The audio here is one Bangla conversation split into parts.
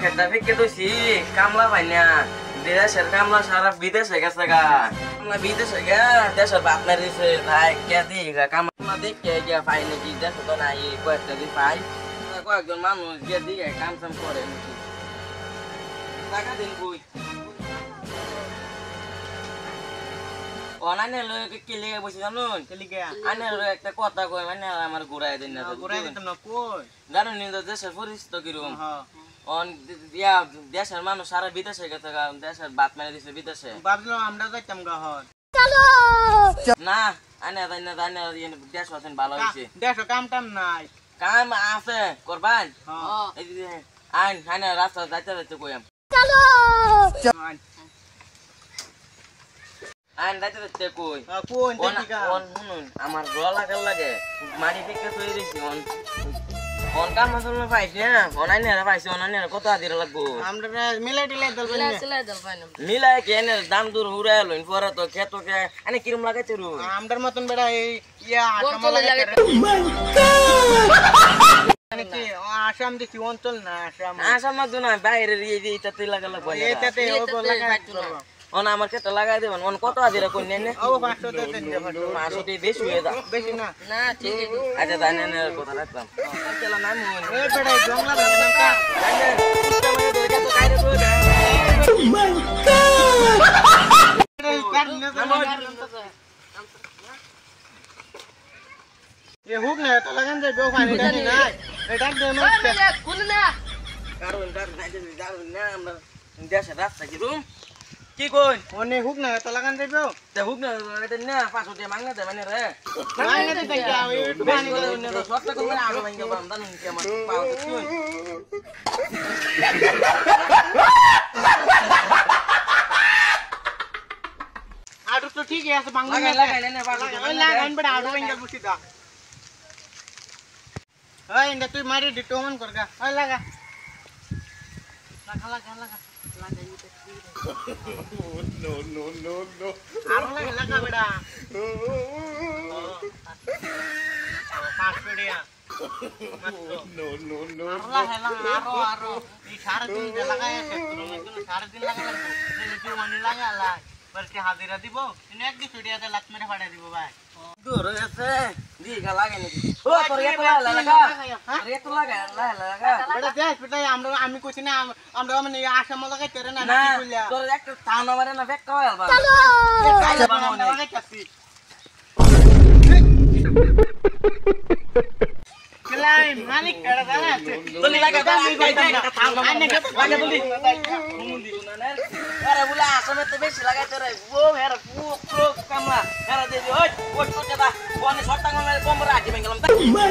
খেতা ফিকে তো কামলা পাই না দেশের কামলা সারা বিদেশে গেছে গা কামলা বিদেশে গা দেশের বাপ না দিছে ভাই কে দিয়ে গা কামলা দেখে গিয়া পাই নাকি দেশে তো নাই কয়েকটা দিন পাই কয়েকজন মানুষ গিয়ে দিয়ে কাম সাম করে নাকি টাকা দিন কই অনানে লয় কি লেগে বসে জানুন আনে একটা কথা কই মানে আমার ঘুরাই দিন না ঘুরাই দিতাম না কই জানুন নি দেশের পরিস্থিতি কিরকম অন ইয়া দেশের মানুষ সারা বিদেশে গেছে গা দেশের বাপ মেরে দিছে বিদেশে ভাবলাম আমরা যাইতাম গা হন চলো না আনে দাইনা দাইনা দেশ আছেন ভালো হইছে দেশ কাম টাম নাই কাম আছে করবান হ্যাঁ এই যে আইন আনে রাস্তা যাইতে যাইতে কইম চলো আইন যাইতে যাইতে কই কোন দিকা অন শুনুন আমার গলা লাগে মাটি থেকে তৈরি দিছি অন কাম আসল না পাইছ না অনাইনে রা পাইছ অনাইনে কত দিরা লাগবো আমরা মিলাই দিলাই দল পাইন মিলাই কেনে দাম দূর হুরা লইন পরে তো খেতো কে আনে কিরম লাগাইতে রু আমদার মতন বেড়া এই ইয়া আসাম লাগাইতে ও মাই গড মানে কি আসাম দেখি অঞ্চল না আসাম না দুনা বাইরে এই এটাতে লাগা লাগবো এটাতে ও লাগাইতো অন আমার কেটে লাগাই দেবেন অন কত দিরা কই নেন ও 500 দেন 500 তে বেশি হয়ে যা বেশি না না ঠিক আছে আচ্ছা জানেন কথা রাখলাম চলো না মন এই বেড়া জংলা ভাঙে না কা জানেন তুমি দেখে তো কাইরে তো ও মাই গড এ হুক না তো লাগান দে বেও পানি দেন না এটা দে না খুল না কারণ দার নাইতে যাও না আমরা দেশে রাস্তা কি রুম কি কই ওনে হুক না তো লাগান দেবো তে হুক না এটা না 500 টাকা মাংনা দে মানে রে মাংনা দে কইয়া ওই পানি করে না তো সত্য করে আগে ভাঙা বাম দান কি আমার পাও তো কি আড়ু তো ঠিক আছে বাংলা লাগাই না 500 ওই লাগান বড় আড়ু ভাঙা বুঝি দা ওই ইন্দা তুই মারি ডিটোমন করগা ওই লাগা লাগা লাগা লাগা no. Aro laga beda. Paspe dia. No. Aro. Di sara din laga ya setro. Sara din laga lagu. Ini tu mani laga lah. Berarti hadira dibo. Ini ek di studio ate lat mere phada dibo bhai. Dur ase. Di ga laga ni. O toria to laga. Toria to laga. Beda দেখ বেটাই আমরা আমি কইছি না আমরা মানে আসাম লাগাই তেরে না কি কইলা তোর একটা টান মারে না বেক কয় আলবা চলো কাইলে বানাও না লাগাইতাছি ক্লাই মালিক এড়া দাঁড়া আছে তুই লাগা আমি কইতাম না আনে লাগা তুই মুন্দি গুনানে আরে বুলা আসামে তো বেশি লাগাইতে রে ও হেরা পুরো কামলা হেরা দে ওই ওই তোকে দা কোনে ছটা কামলা কম রাখি বেঙ্গলাম তা মাই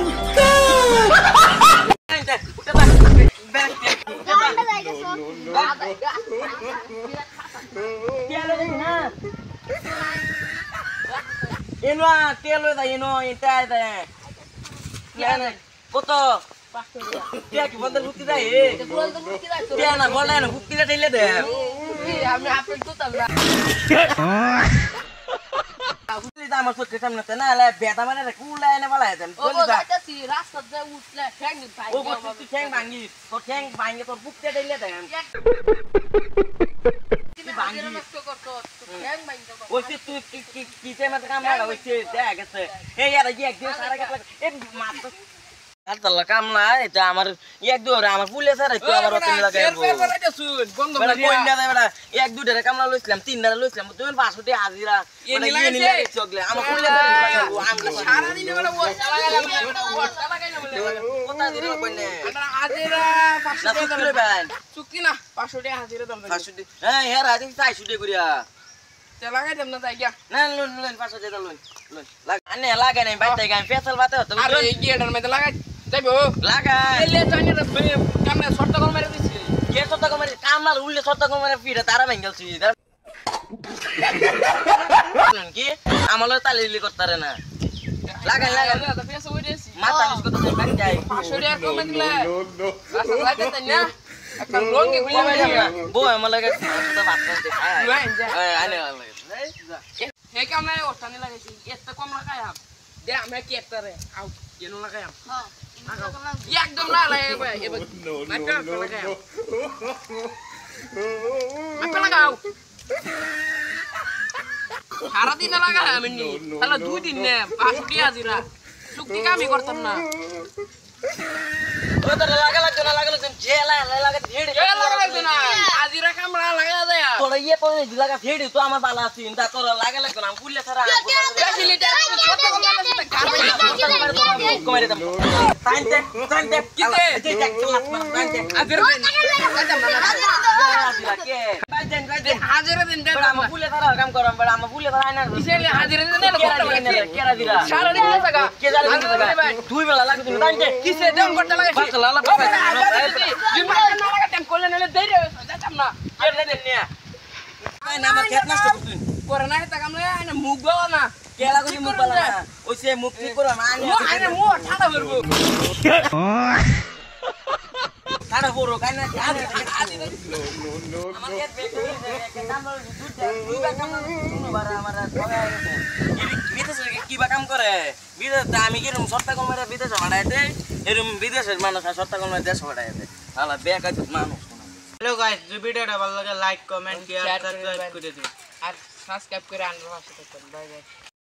Ino telo da ino ita da yana koto dia ki bandar bukti da dia na bola na bukti da dile de আমি আপন তো তাবরা bukti da আমার সত্যি সামনে না লা বেটা মানে কুলা এনে বলা দেন ও যাইতাছি রাস্তা দে উঠলে ঠ্যাং ভাই ও তুই ঠ্যাং ভাঙি তো ঠ্যাং ভাঙি তোর বুকতে দিলে দেন ওইছে তুই কিতে মত কাম লাগা ওইছে দেখ গেছে এই আর কি একদিন সারা গেল এ মাত্র আর তলা কাম না এটা আমার এক দুরে আমার পুলিশ আর একটু আমার রতন লাগাইবো শুন বন্ধ করে কই না দেবড়া এক দুইটা কামলা লইছিলাম তিনটা লইছিলাম তুই 500 টাকা হাজিরা এ নিলাইছে চগলে আমার পুলিশ লাগাইবো আমি সারা দিন বড় ওটা লাগাইলাম ওটা লাগাইলাম কথা দিরে কইনে আমরা হাজিরা 500 টাকা দেবেন চুক্তি না 500 টাকা হাজিরা দাম 500 টাকা হ্যাঁ হেরা আজ 400 টাকা করিয়া তে লাগাই দেব না তাই গিয়া না লন 500 টাকা লন লাগা আনে লাগা নাই বাইতে গায় ফেসাল বাতে হতো আরে এই গিয়াটার মধ্যে লাগাই যাইবো লাগা এলে জানি রে কামনে শর্ট কল মেরে দিছি কে শর্ট কল মেরে কামলা উল্লে শর্ট কল মেরে ফিরে তারা ভাঙলছি কি আমলে তালিলি করতারে না লাগাই তো ফেস হই দিছি মাথা নিস কত বাক যাই 500 টাকা কমে দিলে রাস্তা লাগাতে না একটা লঙ্গি গুলি মেরে বো আমলে লাগে তো বাত দেখায় আনে হে কামনে ওটানি লাগাইছি এত কম লাগাই দে আমরা কি একটা রে আউ কেন লাগাই হ্যাঁ একদম না লাগে এবার লাগাও সারাদিন লাগা আমি তাহলে 2 দিন নে 5 টাকা হাজিরা চুক্তি কামই করতাম না ও তো লাগা লাগতো জেলা লাগা ফেড়ে লাগতো না হাজিরা কামড়া লাগা যায় তোরা ইয়ে পরে লাগা ফেড়ে তো আমার বালা আছে ইন্দা তোরা লাগা লাগতো না পুলে ছাড়া বেশি লিটার ছোট কমানো সাথে কমারে দাম টাইম কিতে এই দেখ ক্লাস মার টাইম হাজিরা কে বাইদেন হাজিরা দিন দে আমরা পুলে ছাড়া কাম করম বড় আমরা পুলে ছাড়া না কিসেলে হাজিরা দিন না কেরা দিরা সারা দিন লাগা কে জানে তুই বেলা লাগতো টাইম কিসে দেন করতে লাগে বাকলা লাভ না লাগা টাইম করলে না দেরি হয়ে যাতাম না কেনে দেন নিয়া আই না আমার খেত নষ্ট করতুন করে না তা কামলে না মুখ বাও না কেলা করি মুখ বালা ওই সে মুখ ঠিক করো না আরে মু ঠাডা করব ঠাডা করো কাই না আমার খেত বেক করে কে কাম দুই বা কাম শুনো বারা আমার সবাই বিদেশে কি বা কাম করে বিদেশ আমি কি রুম সত্তা কোন মারে বিদেশে ভাড়াইতে এরম বিদেশের মানুষ সত্তা কোন মারে দেশ ভাড়াইতে আলা বেকার মানুষ হ্যালো গাইস যদি ভিডিওটা ভালো লাগে লাইক কমেন্ট শেয়ার সাবস্ক্রাইব করে দিন আর সাবস্ক্রাইব করে আনবার সাথে বাই বাই